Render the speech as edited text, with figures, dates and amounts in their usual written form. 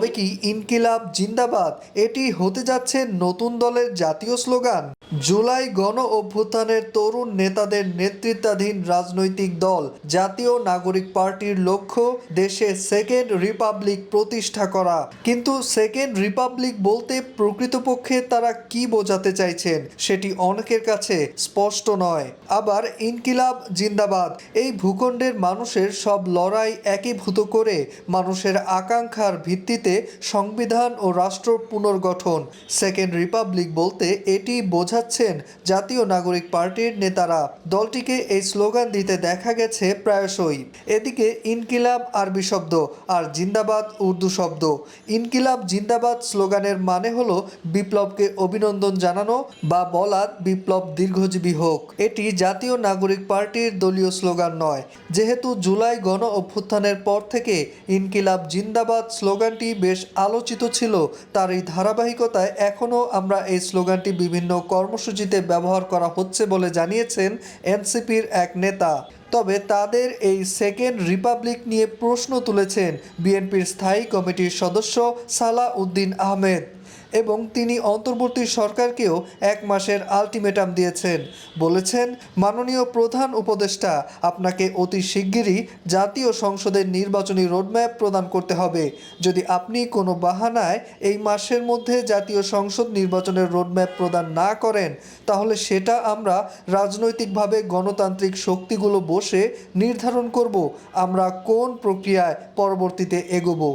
তবে কি ইনকিলাব জিন্দাবাদ এটি হতে যাচ্ছে নতুন দলের জাতীয় স্লোগান? জুলাই গণ অভ্যুত্থানের তরুণ নেতাদের নেতৃত্বাধীন রাজনৈতিক দল জাতীয় নাগরিক পার্টির লক্ষ্য দেশে সেকেন্ড রিপাবলিক প্রতিষ্ঠা করা। কিন্তু সেকেন্ড রিপাবলিক বলতে প্রকৃতপক্ষে তারা কি বোঝাতে চাইছেন সেটি অনেকের কাছে স্পষ্ট নয়। আবার ইনকিলাব জিন্দাবাদ এই ভূখণ্ডের মানুষের সব লড়াই একীভূত করে মানুষের আকাঙ্ক্ষার ভিত্তিতে সংবিধান ও রাষ্ট্র পুনর্গঠন। সেকেন্ড রিপাবলিক বলতে এটি বোঝাচ্ছেন জাতীয় নাগরিক পার্টির নেতারা। দলটিকে এই স্লোগান দিতে দেখা গেছে প্রায়শই। এদিকে ইনকিলাব আরবি শব্দ আর জিন্দাবাদ উর্দু শব্দ। ইনকিলাব জিন্দাবাদ স্লোগানের মানে হলো বিপ্লবকে অভিনন্দন জানানো বা বলাত বিপ্লব দীর্ঘজীবী হোক। এটি জাতীয় নাগরিক পার্টির দলীয় স্লোগান নয়। যেহেতু জুলাই গণ অভ্যুত্থানের পর থেকে ইনকিলাব জিন্দাবাদ স্লোগানটি বেশ আলোচিত ছিল, তার এই ধারাবাহিকতায় এখনও আমরা এই স্লোগানটি বিভিন্ন কর্মসূচিতে ব্যবহার করা হচ্ছে বলে জানিয়েছেন এনসিপির এক নেতা। তবে তাদের এই সেকেন্ড রিপাবলিক নিয়ে প্রশ্ন তুলেছেন বিএনপির স্থায়ী কমিটির সদস্য সালাহ উদ্দিন আহমেদ এবং তিনি অন্তর্বর্তী সরকারকেও 1 মাসের আলটিমেটাম দিয়েছেন। বলেছেন, মাননীয় প্রধান উপদেষ্টা, আপনাকে অতি শিগগিরই জাতীয় সংসদের নির্বাচনী রোডম্যাপ প্রদান করতে হবে। যদি আপনি কোনো বাহানায় এই মাসের মধ্যে জাতীয় সংসদ নির্বাচনের রোডম্যাপ প্রদান না করেন, তাহলে সেটা আমরা রাজনৈতিকভাবে গণতান্ত্রিক শক্তিগুলো বসে নির্ধারণ করব আমরা কোন প্রক্রিয়ায় পরবর্তীতে এগোবো।